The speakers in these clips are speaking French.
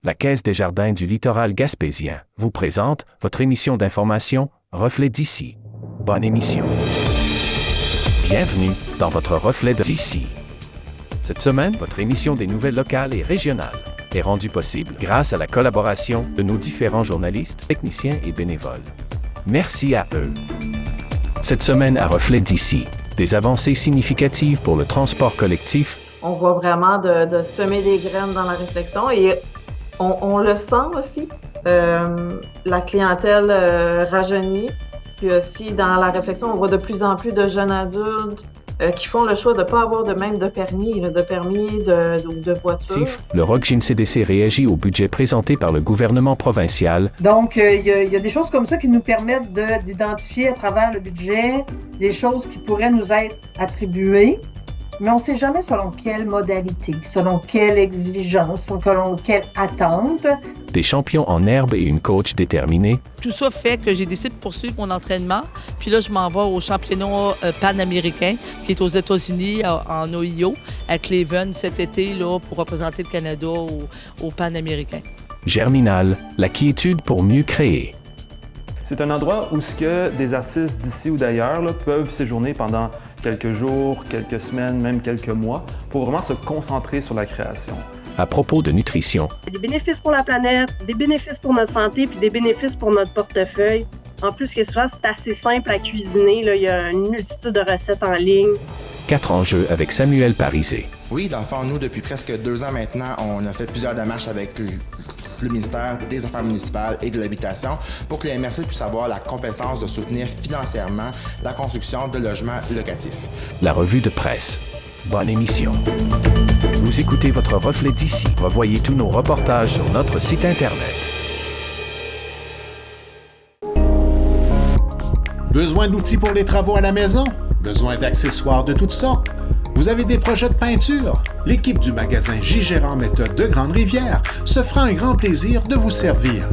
La Caisse des Jardins du littoral gaspésien vous présente votre émission d'information Reflet d'ici. Bonne émission. Bienvenue dans votre Reflet d'ici. Cette semaine, votre émission des nouvelles locales et régionales est rendue possible grâce à la collaboration de nos différents journalistes, techniciens et bénévoles. Merci à eux. Cette semaine à Reflet d'ici, des avancées significatives pour le transport collectif. On voit vraiment de semer des graines dans la réflexion et on le sent aussi. La clientèle rajeunit. Puis aussi, dans la réflexion, on voit de plus en plus de jeunes adultes qui font le choix de ne pas avoir de permis de voiture. Le ROC CDC réagit au budget présenté par le gouvernement provincial. Donc, il y a des choses comme ça qui nous permettent d'identifier à travers le budget des choses qui pourraient nous être attribuées. Mais on ne sait jamais selon quelle modalité, selon quelle exigence, selon quelle attente. Des champions en herbe et une coach déterminée. Tout ça fait que j'ai décidé de poursuivre mon entraînement. Puis là, je m'en vais au championnat panaméricain qui est aux États-Unis, en Ohio, à Cleveland cet été là, pour représenter le Canada au panaméricain. Germinal, la quiétude pour mieux créer. C'est un endroit où des artistes d'ici ou d'ailleurs peuvent séjourner pendant quelques jours, quelques semaines, même quelques mois, pour vraiment se concentrer sur la création. À propos de nutrition. Il y a des bénéfices pour la planète, des bénéfices pour notre santé, puis des bénéfices pour notre portefeuille. En plus que souvent, c'est assez simple à cuisiner. Là. Il y a une multitude de recettes en ligne. 4 enjeux avec Samuel Parisé. Oui, dans le fond, nous, depuis presque 2 ans maintenant, on a fait plusieurs démarches avec le ministère des Affaires municipales et de l'Habitation pour que les MRC puissent avoir la compétence de soutenir financièrement la construction de logements locatifs. La revue de presse. Bonne émission. Vous écoutez votre Reflet d'ici. Revoyez tous nos reportages sur notre site Internet. Besoin d'outils pour les travaux à la maison? Besoin d'accessoires de toutes sortes? Vous avez des projets de peinture? L'équipe du magasin J. Gérard Méthode de Grande-Rivière se fera un grand plaisir de vous servir.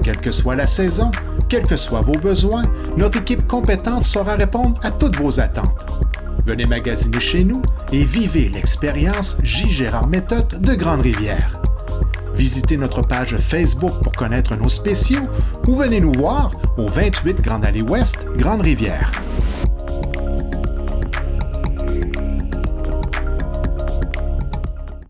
Quelle que soit la saison, quels que soient vos besoins, notre équipe compétente saura répondre à toutes vos attentes. Venez magasiner chez nous et vivez l'expérience J. Gérard Méthode de Grande-Rivière. Visitez notre page Facebook pour connaître nos spéciaux ou venez nous voir au 28 Grande Allée Ouest, Grande-Rivière.